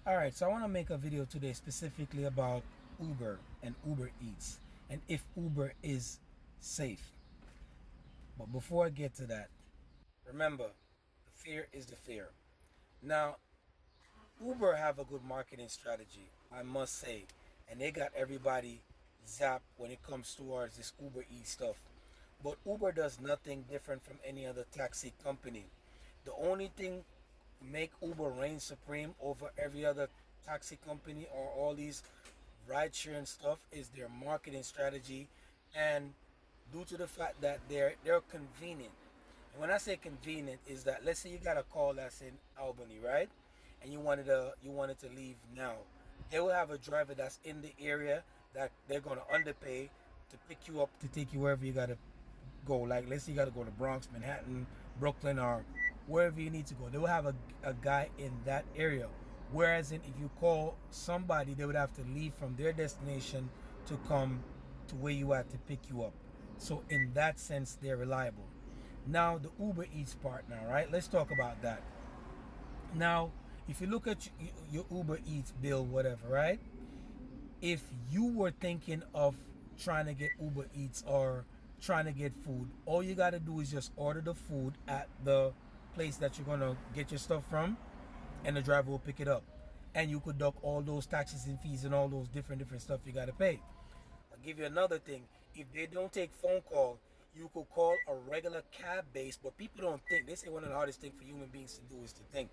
All right, so I want to make a video today specifically about Uber and Uber Eats and if Uber is safe. But before I get to that, remember, the fear is the fear. Now, Uber have a good marketing strategy, I must say, and they got everybody zapped when it comes towards this Uber Eats stuff. But Uber does nothing different from any other taxi company. The only thing make Uber reign supreme over every other taxi company or all these ride sharing stuff is their marketing strategy, and due to the fact that they're convenient. And when I say convenient is that, let's say you got a call that's in Albany, right? And you wanted to leave now. They will have a driver that's in the area that they're gonna underpay to pick you up to take you wherever you gotta go. Like, let's say you gotta go to Bronx, Manhattan, Brooklyn, or wherever you need to go. They will have a guy in that area. Whereas if you call somebody, they would have to leave from their destination to come to where you at to pick you up. So in that sense, they're reliable. Now the Uber Eats part now, right? Let's talk about that. Now, if you look at your Uber Eats bill, whatever, right? If you were thinking of trying to get Uber Eats or trying to get food, all you got to do is just order the food at the place that you're going to get your stuff from, and the driver will pick it up. And you could duck all those taxes and fees and all those different stuff you got to pay. I'll give you another thing. If they don't take phone call, you could call a regular cab base, but people don't think. They say one of the hardest things for human beings to do is to think.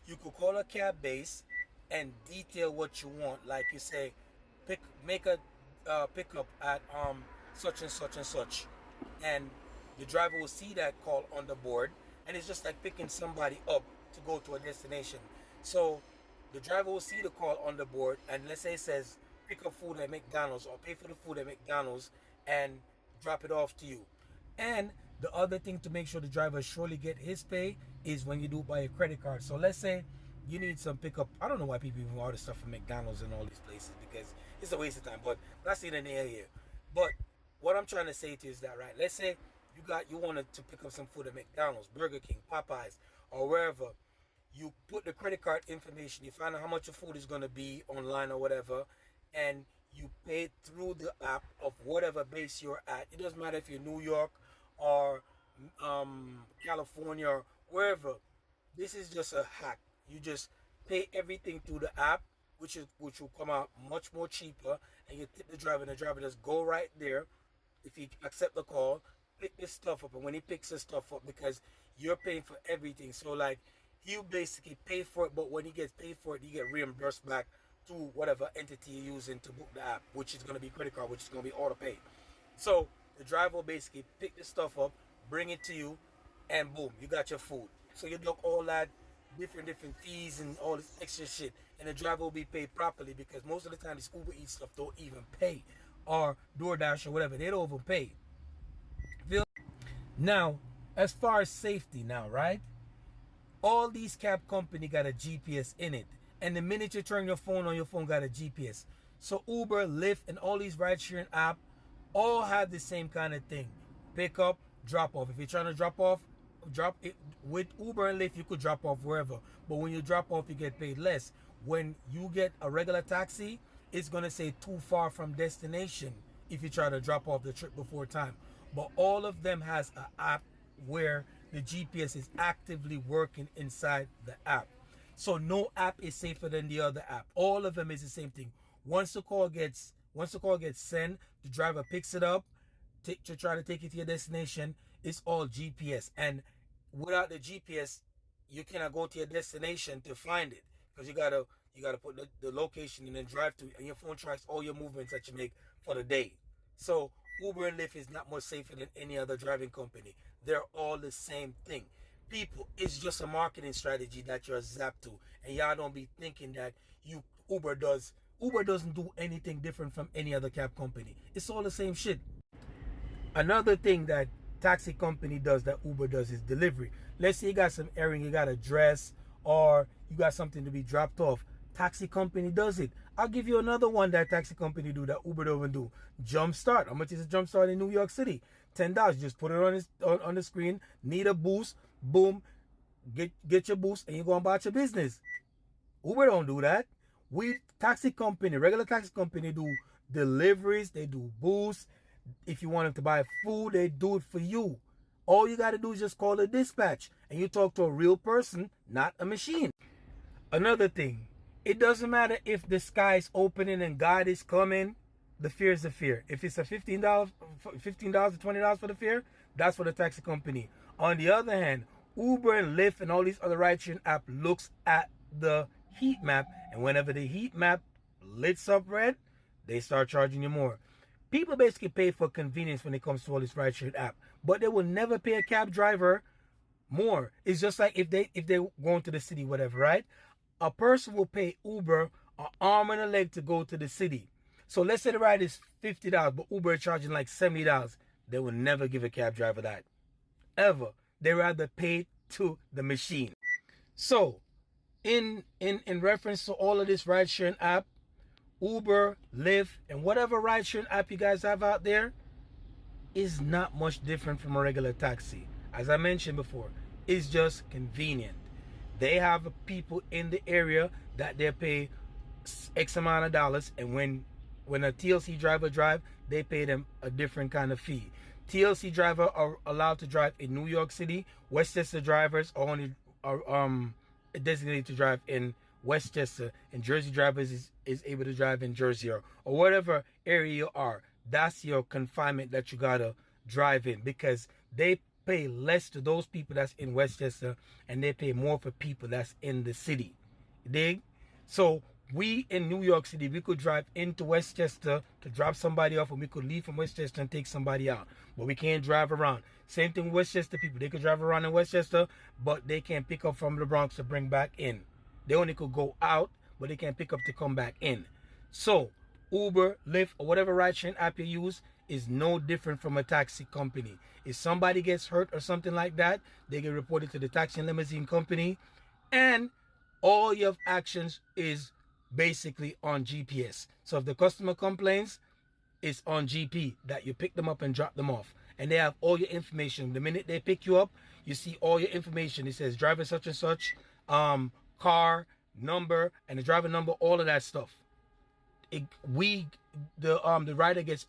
You could call a cab base and detail what you want. Like you say, make a pickup at such and such and such, and the driver will see that call on the board, and it's just like picking somebody up to go to a destination. So the driver will see the call on the board, and let's say it says pick up food at McDonald's or pay for the food at McDonald's and drop it off to you. And the other thing to make sure the driver surely get his pay is when you do it by a credit card. So let's say you need some pickup. I don't know why people even order stuff from McDonald's and all these places because it's a waste of time. But that's neither near here. But what I'm trying to say to you is that, right? Let's say you wanted to pick up some food at McDonald's, Burger King, Popeyes, or wherever. You put the credit card information. You find out how much your food is going to be online or whatever, and you pay through the app of whatever base you're at. It doesn't matter if you're New York or California or wherever. This is just a hack. You just pay everything through the app, which will come out much more cheaper, and you tip the driver, and the driver just go right there. If he accept the call, pick this stuff up, and when he picks the stuff up, because you're paying for everything, so like he'll basically pay for it, but when he gets paid for it, you get reimbursed back to whatever entity you're using to book the app, which is going to be credit card, which is going to be auto pay. So the driver will basically pick the stuff up, bring it to you, and boom, you got your food. So you look all that different fees and all this extra shit, and the driver will be paid properly because most of the time this Uber Eats stuff don't even pay, or DoorDash or whatever, they don't even pay. Now, as far as safety, now, right? All these cab company got a GPS in it, and the minute you turn your phone on, your phone got a GPS. So Uber, Lyft, and all these ride sharing app all have the same kind of thing: pick up, drop off. If you're trying to drop off, drop it with Uber and Lyft. You could drop off wherever, but when you drop off, you get paid less. When you get a regular taxi, it's gonna say too far from destination if you try to drop off the trip before time. But all of them has an app where the GPS is actively working inside the app. So no app is safer than the other app. All of them is the same thing. Once the call gets sent, the driver picks it up to try to take it to your destination. It's all GPS, and without the GPS, you cannot go to your destination to find it because you gotta put the location and then drive to it, and your phone tracks all your movements that you make for the day. So Uber and Lyft is not much safer than any other driving company. They're all the same thing. People, it's just a marketing strategy that you're zapped to, and y'all don't be thinking that you Uber doesn't do anything different from any other cab company. It's all the same shit. Another thing that taxi company does that Uber does is delivery. Let's say you got some errand, you got a dress, or you got something to be dropped off. Taxi company does it. I'll give you another one that taxi company do that Uber don't do. Jump Start. How much is a Jump Start in New York City? $10. Just put it on the screen. Need a boost? Boom. Get your boost, and you go about your business. Uber don't do that. We taxi company, regular taxi company do deliveries, they do boosts. If you want them to buy food, they do it for you. All you got to do is just call a dispatch and you talk to a real person, not a machine. Another thing, it doesn't matter if the sky is opening and God is coming. The fear is the fear. If it's a $15 to $20 for the fare, that's for the taxi company. On the other hand, Uber and Lyft and all these other ride-sharing app looks at the heat map, and whenever the heat map lights up red, they start charging you more. People basically pay for convenience when it comes to all this ride-sharing app, but they will never pay a cab driver more. It's just like if they're going to the city, whatever, right? A person will pay Uber an arm and a leg to go to the city. So let's say the ride is $50, but Uber is charging like $70. They will never give a cab driver that. Ever. They rather pay to the machine. So, in reference to all of this ride sharing app, Uber, Lyft, and whatever ride sharing app you guys have out there is not much different from a regular taxi. As I mentioned before, it's just convenient. They have people in the area that they pay X amount of dollars, and when a TLC driver drive, they pay them a different kind of fee. TLC driver are allowed to drive in New York City. Westchester drivers are designated to drive in Westchester, and Jersey drivers is able to drive in Jersey or whatever area you are. That's your confinement that you gotta drive in, because they pay less to those people that's in Westchester and they pay more for people that's in the city. You dig? So we in New York City, we could drive into Westchester to drop somebody off, and we could leave from Westchester and take somebody out. But we can't drive around. Same thing with Westchester people. They could drive around in Westchester, but they can't pick up from the Bronx to bring back in. They only could go out, but they can't pick up to come back in. So Uber, Lyft, or whatever ride-sharing app you use is no different from a taxi company. If somebody gets hurt or something like that, they get reported to the taxi and limousine company, and all your actions is basically on GPS. So if the customer complains, it's on GP that you pick them up and drop them off. And they have all your information. The minute they pick you up, you see all your information. It says driver such and such, car, number, and the driver number, all of that stuff. The rider gets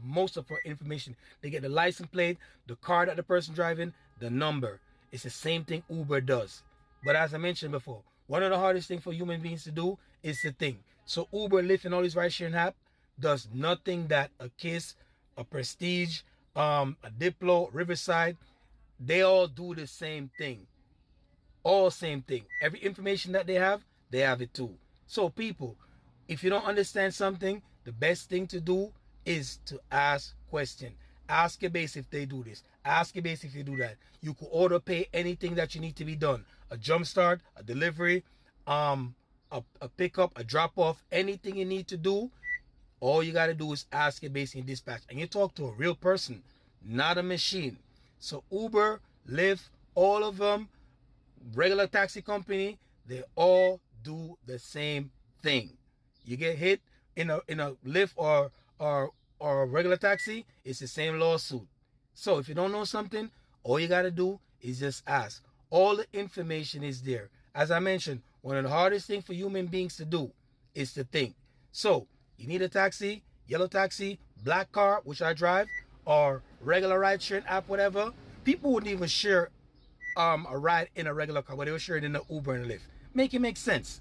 most of our information. They get the license plate, the car that the person driving, the number. It's the same thing Uber does. But as I mentioned before, one of the hardest things for human beings to do is to think. So Uber, Lyft, and all these ride-sharing apps does nothing that a Kiss, a Prestige, a Diplo, Riverside, they all do the same thing. All same thing. Every information that they have it too. So people, if you don't understand something, the best thing to do is to ask questions. Ask your base if they do this. Ask your base if you do that. You could auto pay anything that you need to be done. A jump start, a delivery, a pickup, a drop off, anything you need to do. All you got to do is ask your base in dispatch. And you talk to a real person, not a machine. So Uber, Lyft, all of them, regular taxi company, they all do the same thing. You get hit in a Lyft or a regular taxi, it's the same lawsuit. So if you don't know something, all you got to do is just ask. All the information is there. As I mentioned, one of the hardest things for human beings to do is to think. So you need a taxi, yellow taxi, black car, which I drive, or regular ride sharing app, whatever. People wouldn't even share a ride in a regular car, but they would share it in the Uber and Lyft. Make it make sense.